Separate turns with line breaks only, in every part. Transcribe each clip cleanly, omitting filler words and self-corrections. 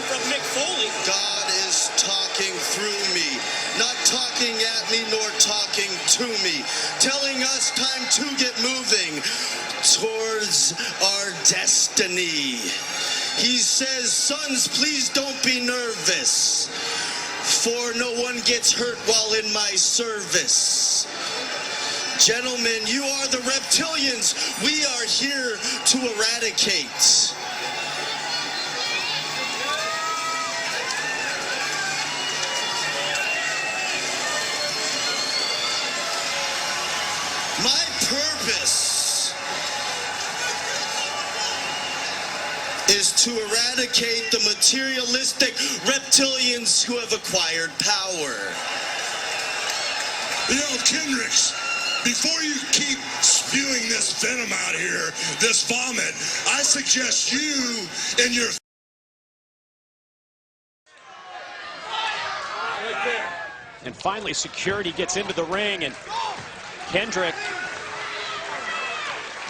from Mick Foley.
God is talking through me, not talking at me nor talking to me, telling us time to get moving towards our destiny. He says, sons, please don't be nervous, for no one gets hurt while in my service. Gentlemen, you are the reptilians. We are here to eradicate. My purpose is to eradicate the materialistic reptilians who have acquired power.
You know, Kendricks, before you keep spewing this venom out here, this vomit, I suggest you and your...
And finally, security gets into the ring, and Kendrick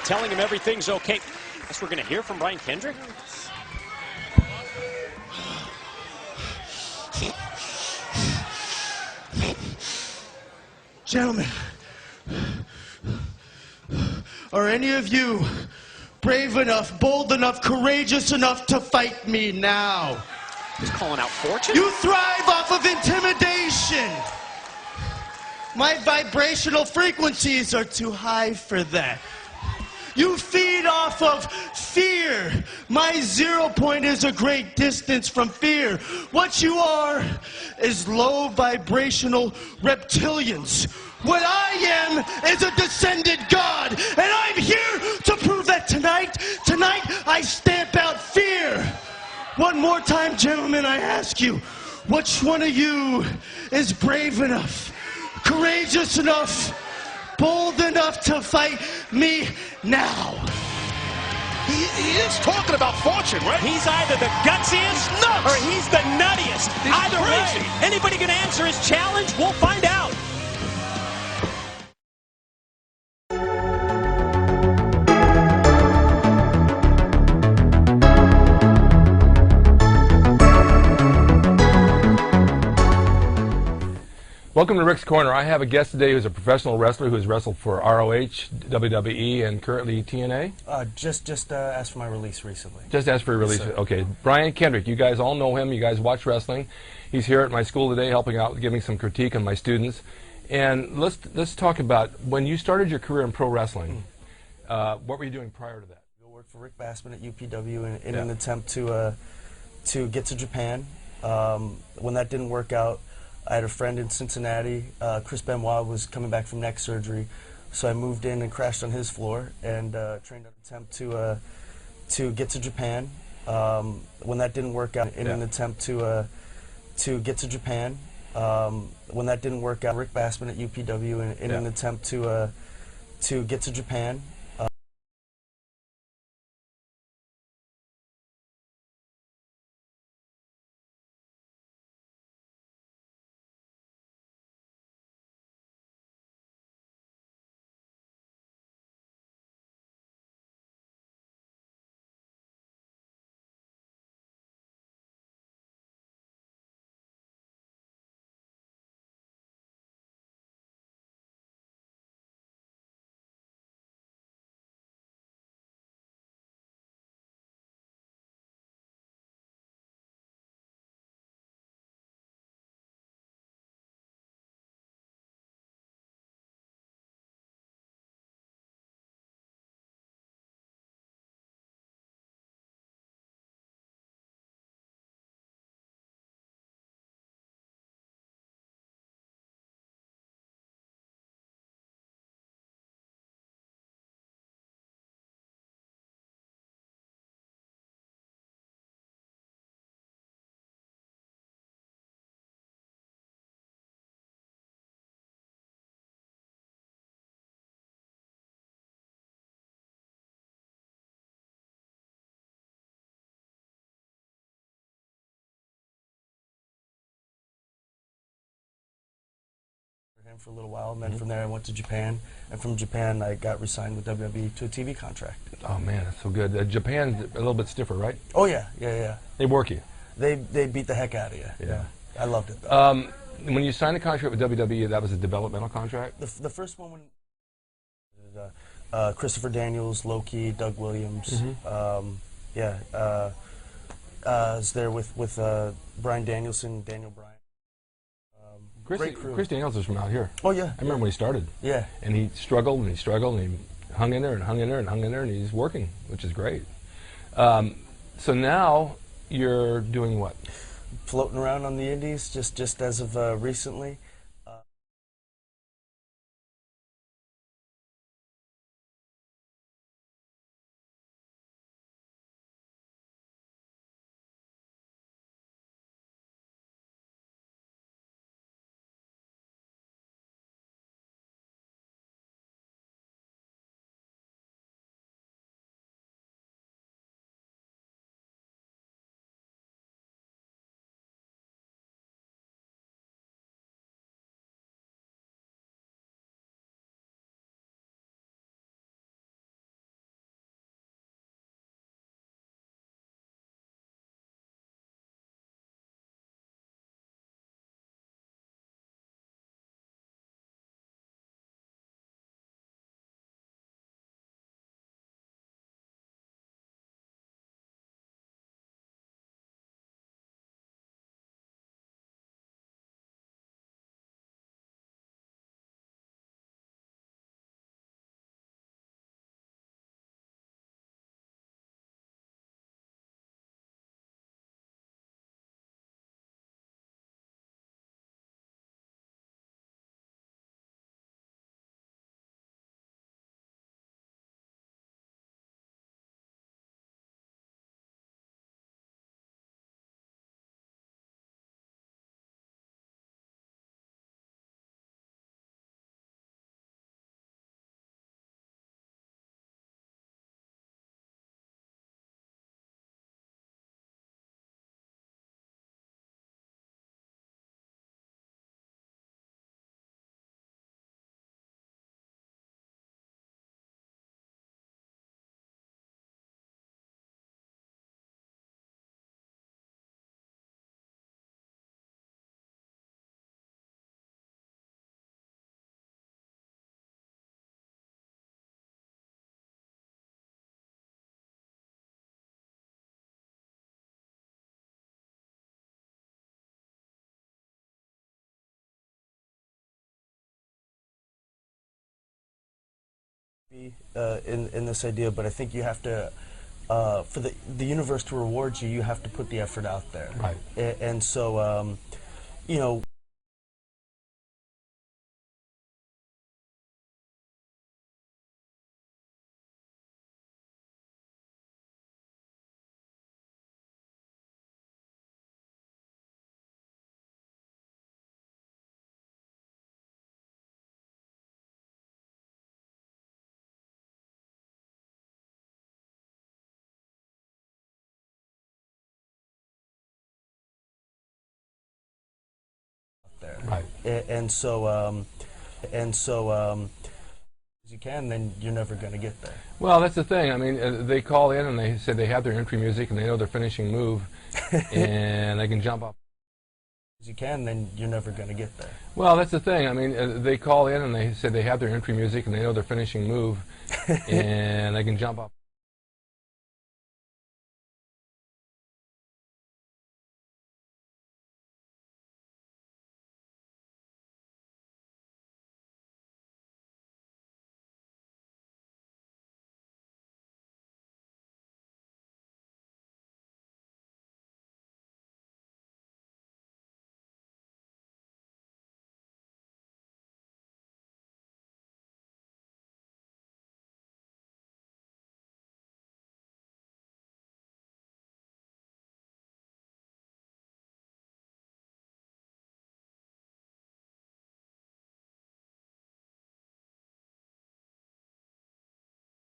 telling him everything's okay. Guess we're going to hear from Brian Kendrick.
Gentlemen, are any of you brave enough, bold enough, courageous enough to fight me now?
He's calling out fortune.
You thrive off of intimidation. My vibrational frequencies are too high for that. You feed off of fear. My 0 point is a great distance from fear. What you are is low vibrational reptilians. What I am is a descended god, and I'm here to prove that tonight I stamp out fear. One more time, gentlemen, I ask you, which one of you is brave enough, courageous enough, bold enough to fight me now?
He is talking about fortune, right?
He's either the gutsiest
nuts.
or he's the nuttiest.
He's
Either
crazy.
way, anybody gonna answer his challenge? We'll find out.
Welcome to Rick's Corner. I have a guest today who's a professional wrestler who has wrestled for ROH, WWE, and currently TNA.
Just asked for my release recently.
Just asked for a release.
Yes,
okay. Brian Kendrick, you guys all know him. You guys watch wrestling. He's here at my school today helping out, giving some critique on my students. And let's talk about when you started your career in pro wrestling. What were you doing prior to that?
I worked for Rick Bassman at UPW in an attempt to get to Japan. When that didn't work out, I had a friend in Cincinnati, Chris Benoit, was coming back from neck surgery, so I moved in and crashed on his floor and trained an attempt to get to Japan. When that didn't work out, in an attempt to get to Japan. When that didn't work out, Rick Bassman at UPW in an attempt to get to Japan. Him for a little while, and then from there I went to Japan, and from Japan I got re-signed with WWE to a TV contract.
Oh man, that's so good. Japan's a little bit stiffer, right?
Oh yeah, yeah.
They work you.
They beat the heck out of you.
Yeah.
I loved it, though.
When you signed a contract with WWE, that was a developmental contract?
The first one, Christopher Daniels, Loki, Doug Williams. I was there with Brian Danielson, Daniel Bryan. Great crew.
Chris Daniels is from out here.
Oh, yeah.
I remember when he started.
Yeah.
And he struggled and he struggled and he hung in there and hung in there and hung in there and he's working, which is great. So now you're doing what?
Floating around on the indies, just as of recently. In this idea, but I think you have to, for the universe to reward you, you have to put the effort out there.
Right.
And so, you know. There.
Right.
And so, as you can, then you're never going to get there.
Well, that's the thing. I mean, they call in and they say they have their entry music and they know their finishing move and they can jump up.
As you can, then you're never going to get there.
Well, that's the thing. I mean, they call in and they say they have their entry music and they know their finishing move and they can jump up.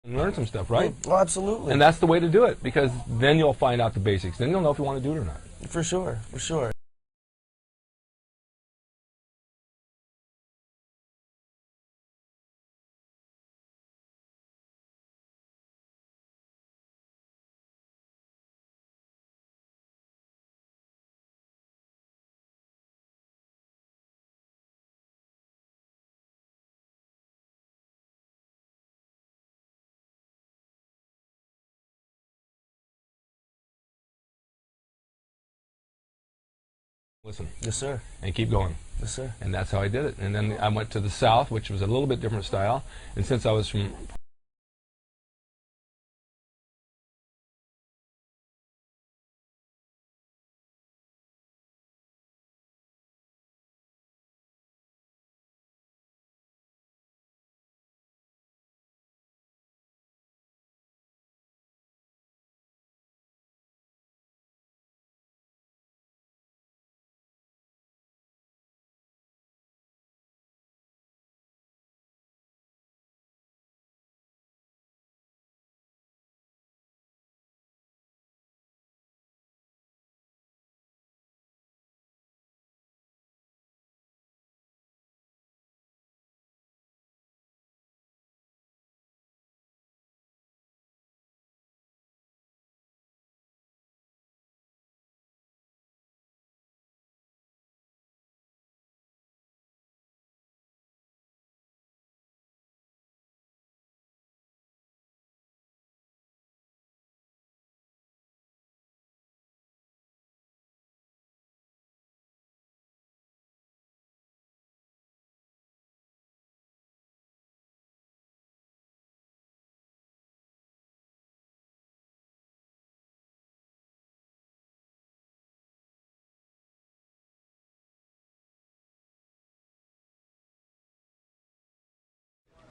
And learn some stuff, right?
Oh, absolutely.
And that's the way to do it, because then you'll find out the basics. Then you'll know if you want to do it or not.
For sure, for sure.
Listen.
Yes, sir.
And keep going.
Yes, sir.
And that's how I did it. And then I went to the South, which was a little bit different style. And since I was from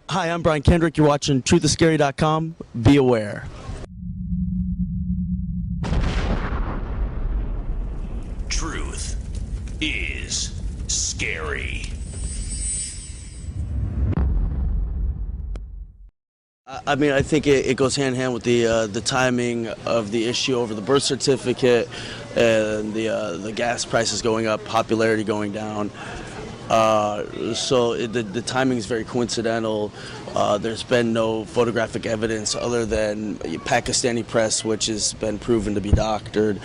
Hi, I'm Brian Kendrick. You're watching truthiscary.com. Be aware.
Truth is scary.
I mean, I think it goes hand in hand with the timing of the issue over the birth certificate and the gas prices going up, popularity going down. So the timing is very coincidental. There's been no photographic evidence other than Pakistani press, which has been proven to be doctored.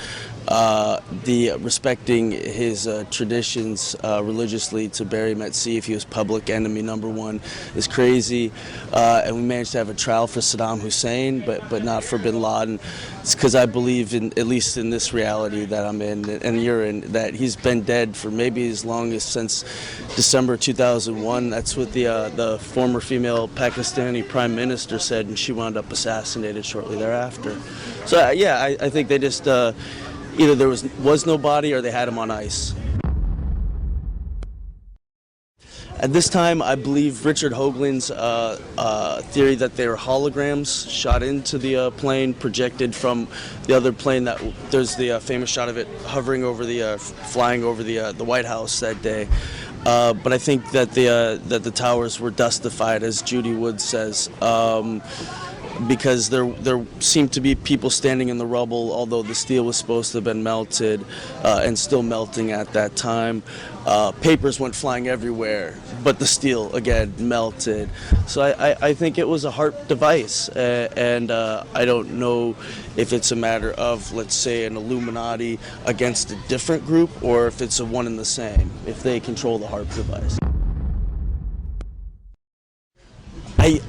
Respecting his traditions religiously to bury him at sea if he was public enemy #1 is crazy. And we managed to have a trial for Saddam Hussein, but not for bin Laden. It's because I believe, at least in this reality that I'm in and you're in, that he's been dead for maybe as long as since December 2001. That's what the former female Pakistani prime minister said, and she wound up assassinated shortly thereafter. So yeah, I think they just either there was no body or they had him on ice. At this time, I believe Richard Hoagland's theory that they were holograms shot into the plane, projected from the other plane. That there's the famous shot of it hovering over flying over the White House that day. But I think that the towers were dustified, as Judy Wood says. Because there seemed to be people standing in the rubble, although the steel was supposed to have been melted and still melting at that time. Papers went flying everywhere, but the steel, again, melted. So I think it was a HAARP device, and I don't know if it's a matter of, let's say, an Illuminati against a different group, or if it's a one and the same, if they control the HAARP device.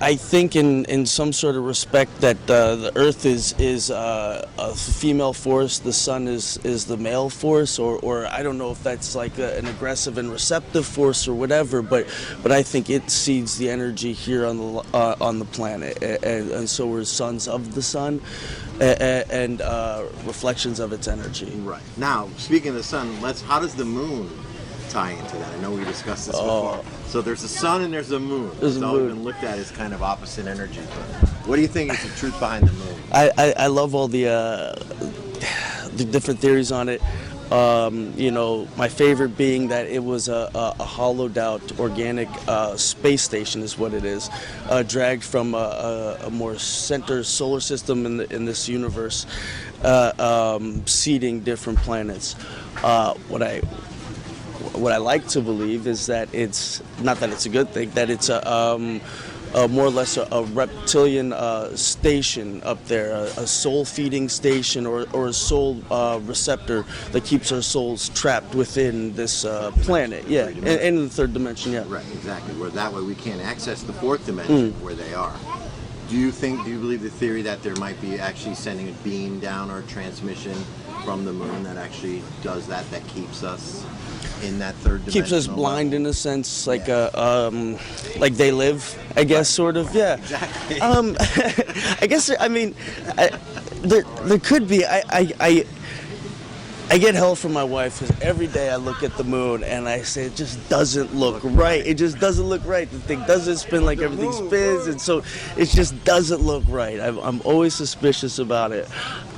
I think in some sort of respect that the Earth is a female force, the Sun is the male force, or I don't know if that's like an aggressive and receptive force or whatever, but I think it seeds the energy here on the planet, and so we're sons of the Sun and reflections of its energy.
Right. Now, speaking of the Sun, how does the Moon tie into that? I know we discussed this before. So there's the sun and there's the moon. It's always been looked at as kind of opposite energy. But what do you think is the truth behind the moon?
I love all the different theories on it. You know, my favorite being that it was a hollowed out organic space station is what it is, dragged from a more center solar system in this universe, seeding different planets. What I like to believe is that it's not that it's a good thing, that it's more or less a reptilian station up there, a soul feeding station or a soul receptor that keeps our souls trapped within this planet. Yeah, and in the third dimension. Yeah.
Right, exactly. Where that way we can't access the fourth dimension where they are. Do you believe the theory that there might be actually sending a beam down or transmission from the moon that actually does that keeps us in that third dimension?
Keeps us blind in a sense, like they live, I guess, sort of. Yeah.
Exactly.
I guess. I mean, there could be. I get hell from my wife because every day I look at the moon and I say it just doesn't look right. It just doesn't look right. The thing doesn't spin like everything spins, and so it just doesn't look right. I'm always suspicious about it.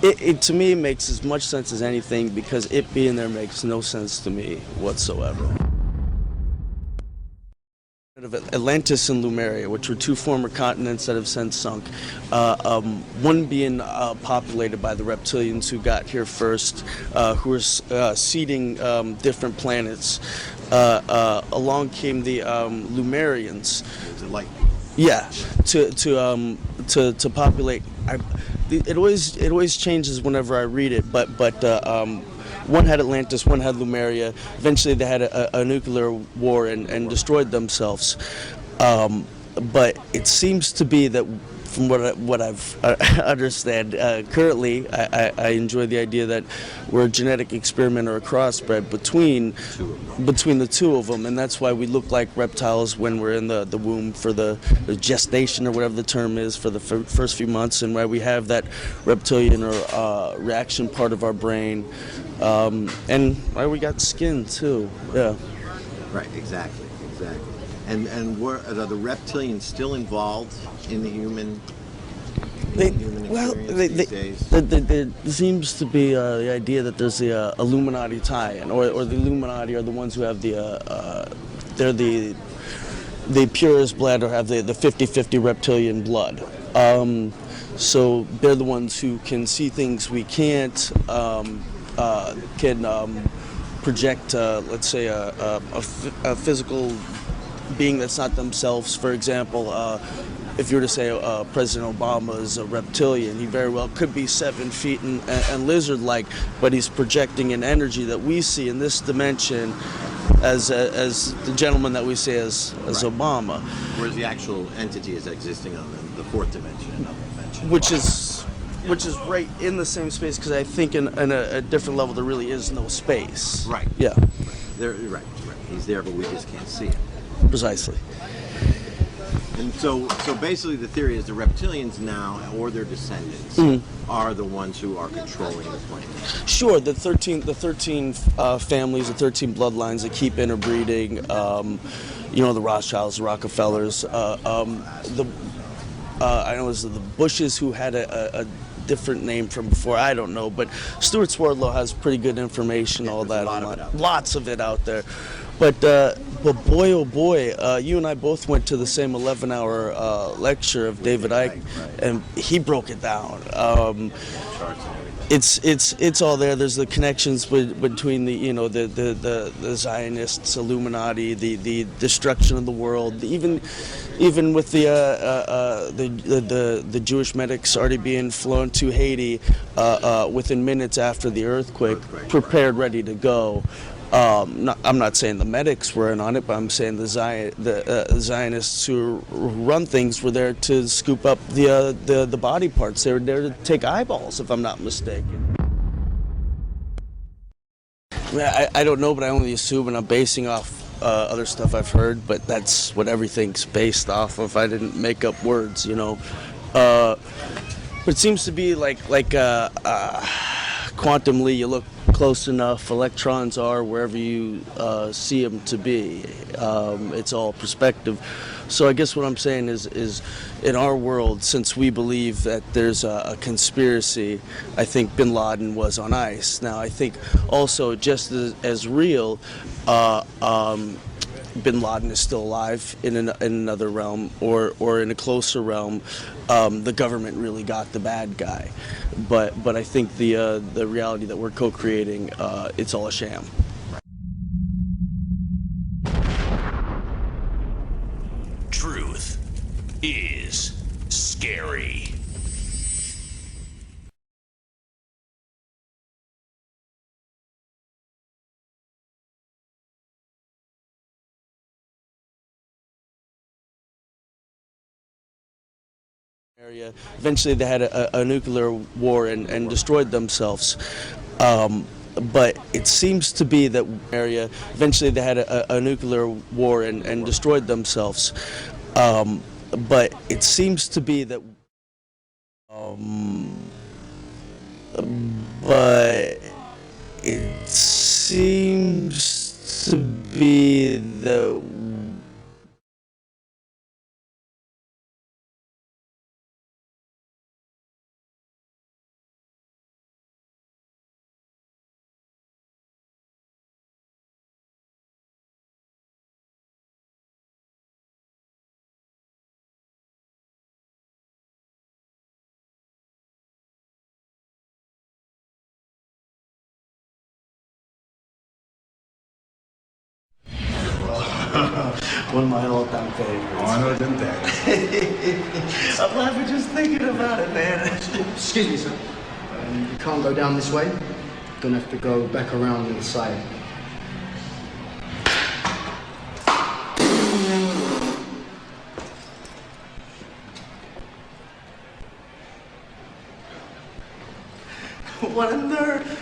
It to me makes as much sense as anything because it being there makes no sense to me whatsoever. Of Atlantis and Lemuria, which were two former continents that have since sunk. One being populated by the reptilians who got here first, who were seeding different planets. Along came the Lemurians.
Is it like?
Yeah, to populate. It always changes whenever I read it, but one had Atlantis, one had Lemuria. Eventually they had a nuclear war and destroyed themselves. But it seems to be that, from what I've understand currently, I enjoy the idea that we're a genetic experiment or a crossbred between the two of them, and that's why we look like reptiles when we're in the womb for the gestation or whatever the term is for the first few months, and why we have that reptilian or reaction part of our brain, and why we got skin too. Yeah.
Right. Exactly. And are the reptilians still involved in the human?
There seems to be the idea that there's the Illuminati tie-in, or the Illuminati are the ones who have they're the purest blood, or have the 50-50 reptilian blood. So they're the ones who can see things we can't, can project, let's say, a physical being that's not themselves. For example, if you were to say President Obama is a reptilian, he very well could be 7 feet and lizard-like, but he's projecting an energy that we see in this dimension as the gentleman that we see as right. Obama.
Whereas the actual entity is existing on the fourth dimension, another dimension.
Which is right in the same space, because I think in a different level there really is no space.
Right.
Yeah.
Right. He's there, but we just can't see it.
Precisely.
And so basically the theory is the reptilians now, or their descendants, are the ones who are controlling the planet.
Sure, the 13 families, the 13 bloodlines that keep interbreeding, the Rothschilds, the Rockefellers, I know it was the Bushes who had a different name from before, I don't know, but Stuart Swerdlow has pretty good information, all that online. Lots of it out there. But boy, oh boy, you and I both went to the same 11-hour lecture of David Icke, and he broke it down. It's all there. There's the connections between the Zionists, Illuminati, the destruction of the world, even with the Jewish medics already being flown to Haiti within minutes after the earthquake, prepared, ready to go. I'm not saying the medics were in on it, but I'm saying the Zionists who run things were there to scoop up the body parts. They were there to take eyeballs, if I'm not mistaken. I don't know, but I only assume, and I'm basing off other stuff I've heard, but that's what everything's based off of. I didn't make up words, But it seems to be like quantumly, you look close enough, electrons are wherever you see them to be. It's all perspective. So I guess what I'm saying is in our world, since we believe that there's a conspiracy, I think bin Laden was on ice. Now I think also just as real, bin Laden is still alive in another realm, or in a closer realm. The government really got the bad guy, but I think the reality that we're co-creating, it's all a sham.
Truth is scary.
Eventually they had a nuclear war and destroyed themselves. But it seems to be that area, eventually they had a nuclear war and destroyed themselves. But it seems to be that, but it seems to be that one of my all-time favorites.
Oh, I know them that.
I'm laughing just thinking about it, man.
Excuse me, sir. You can't go down this way. You're gonna have to go back around to the side.
What a nerd.